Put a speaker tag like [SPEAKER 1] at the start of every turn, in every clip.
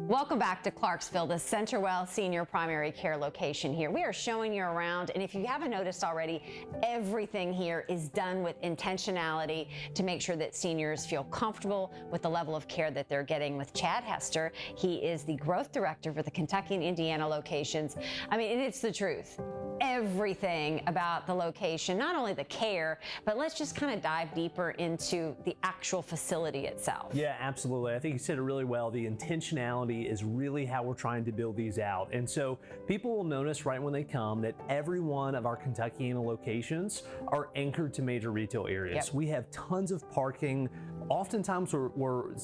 [SPEAKER 1] Welcome back to Clarksville, the Centerwell Senior Primary Care location here. We are showing you around, and if you haven't noticed already, everything here is done with intentionality to make sure that seniors feel comfortable with the level of care that they're getting. With Chad Hester, he is the growth director for the Kentucky and Indiana locations. I mean, it's the truth. Everything about the location, not only the care, but let's just kind of dive deeper into the actual facility itself.
[SPEAKER 2] Yeah, absolutely. I think you said it really well. The intentionality is really how we're trying to build these out. And so people will notice right when they come that every one of our Kentuckiana locations are anchored to major retail areas.
[SPEAKER 1] Yep.
[SPEAKER 2] We have tons of parking. Oftentimes we're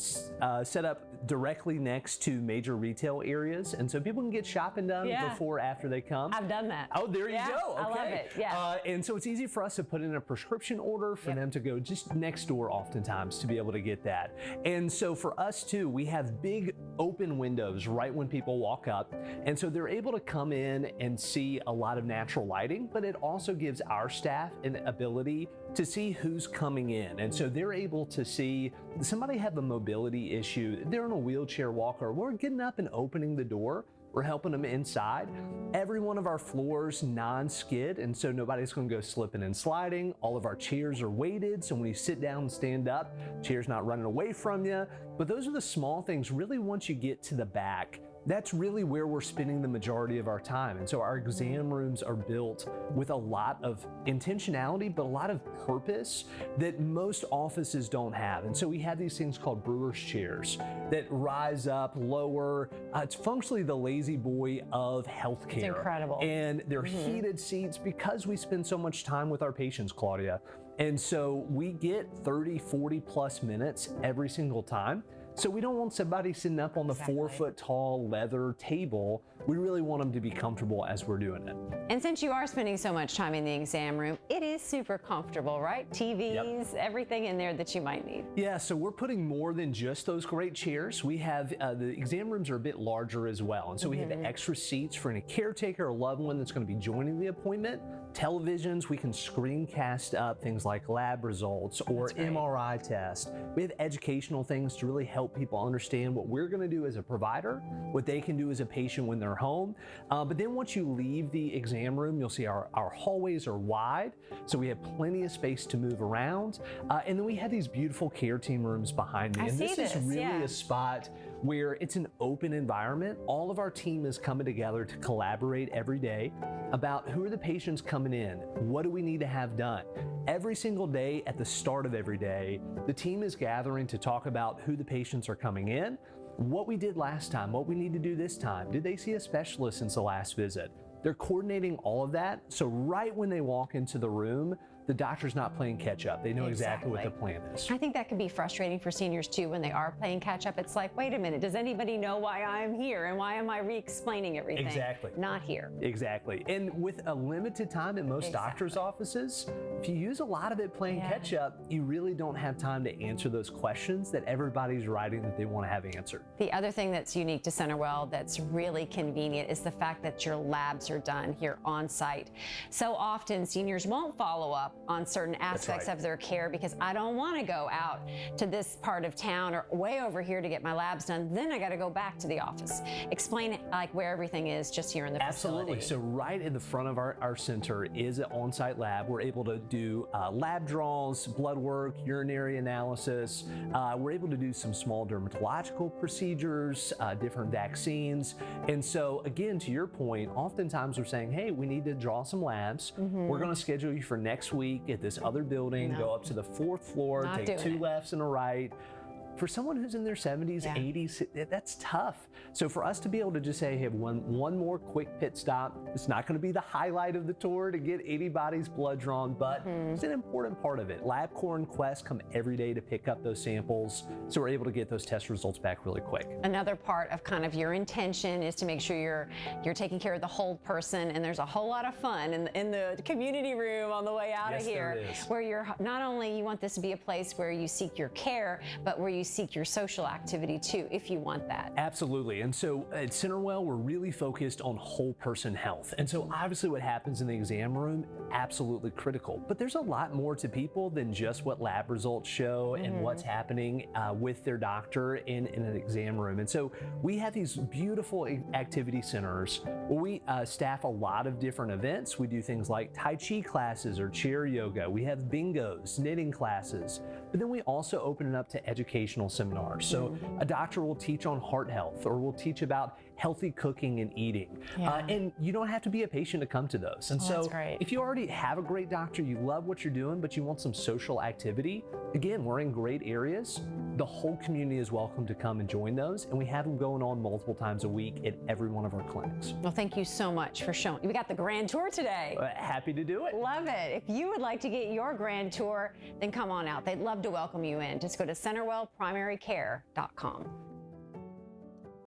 [SPEAKER 2] set up directly next to major retail areas, and so people can get shopping done before or after they come.
[SPEAKER 1] I've done that.
[SPEAKER 2] Oh, there you go. Okay.
[SPEAKER 1] I love it. Yeah.
[SPEAKER 2] And so it's easy for us to put in a prescription order for them to go just next door oftentimes to be able to get that. And so for us too, we have big open windows right when people walk up. And so they're able to come in and see a lot of natural lighting, but it also gives our staff an ability to see who's coming in. And so they're able to see somebody have a mobility issue, they're in a wheelchair walker, we're getting up and opening the door. We're helping them inside. Every one of our floors non-skid, and so nobody's gonna go slipping and sliding. All of our chairs are weighted, so when you sit down and stand up, chair's not running away from you. But those are the small things. Really, once you get to the back, that's really where we're spending the majority of our time. And so our exam rooms are built with a lot of intentionality, but a lot of purpose that most offices don't have. And so we have these things called Brewer's chairs that rise up, lower. It's functionally the lazy boy of healthcare.
[SPEAKER 1] It's incredible.
[SPEAKER 2] And they're heated seats because we spend so much time with our patients, Claudia. And so we get 30, 40 plus minutes every single time. So we don't want somebody sitting up on the 4 foot tall leather table. We really want them to be comfortable as we're doing it.
[SPEAKER 1] And since you are spending so much time in the exam room, it is super comfortable, right? TVs, everything in there that you might need.
[SPEAKER 2] Yeah, so we're putting more than just those great chairs. We have, the exam rooms are a bit larger as well. And so we have extra seats for any caretaker or loved one that's gonna be joining the appointment. Televisions, we can screencast up things like lab results or MRI tests. We have educational things to really help people understand what we're gonna do as a provider, what they can do as a patient when they're home. But then once you leave the exam room, you'll see our hallways are wide, so we have plenty of space to move around. And then we have these beautiful care team rooms behind me. And this is really a spot where it's an open environment. All of our team is coming together to collaborate every day about who are the patients coming in, what do we need to have done. Every single day, at the start of every day, the team is gathering to talk about who the patients are coming in, what we did last time, what we need to do this time. Did they see a specialist since the last visit? They're coordinating all of that, so right when they walk into the room, the doctor's not playing catch up. They know exactly what the plan is.
[SPEAKER 1] I think that can be frustrating for seniors too when they are playing catch up. It's like, wait a minute, does anybody know why I'm here and why am I re-explaining everything?
[SPEAKER 2] Exactly.
[SPEAKER 1] Not here.
[SPEAKER 2] Exactly. And with a limited time in most doctors' offices, if you use a lot of it playing catch up, you really don't have time to answer those questions that everybody's writing that they want to have answered.
[SPEAKER 1] The other thing that's unique to Centerwell that's really convenient is the fact that your labs are done here on site. So often seniors won't follow up on certain aspects of their care because I don't want to go out to this part of town or way over here to get my labs done. Then I got to go back to the office. Explain like where everything is just here in the facility.
[SPEAKER 2] Absolutely. So right in the front of our center is an on-site lab. We're able to do lab draws, blood work, urinary analysis. We're able to do some small dermatological procedures, different vaccines. And so again, to your point, oftentimes we're saying, hey, we need to draw some labs. We're going to schedule you for next week at this other building, go up to the 4th floor, take 2 lefts and a right. For someone who's in their 70s, 80s, that's tough. So for us to be able to just say, hey, one more quick pit stop, it's not going to be the highlight of the tour to get anybody's blood drawn, but it's an important part of it. LabCorp and Quest come every day to pick up those samples, so we're able to get those test results back really quick.
[SPEAKER 1] Another part of kind of your intention is to make sure you're taking care of the whole person, and there's a whole lot of fun in the community room on the way out of here, where you're not only you want this to be a place where you seek your care, but where you you seek your social activity too, if you want that.
[SPEAKER 2] Absolutely. And so at Centerwell, we're really focused on whole person health. And so obviously what happens in the exam room, absolutely critical. But there's a lot more to people than just what lab results show and what's happening with their doctor in an exam room. And so we have these beautiful activity centers where we staff a lot of different events. We do things like Tai Chi classes or chair yoga. We have bingos, knitting classes. But then we also open it up to educational seminars. So a doctor will teach on heart health, or will teach about healthy cooking and eating. And you don't have to be a patient to come to those. And so if you already have a great doctor, you love what you're doing, but you want some social activity, again, we're in great areas. The whole community is welcome to come and join those. And we have them going on multiple times a week at every one of our clinics.
[SPEAKER 1] Well, thank you so much for showing. We got the grand tour today.
[SPEAKER 2] Happy to do it.
[SPEAKER 1] Love it. If you would like to get your grand tour, then come on out. They'd love to welcome you in. Just go to CenterwellPrimaryCare.com.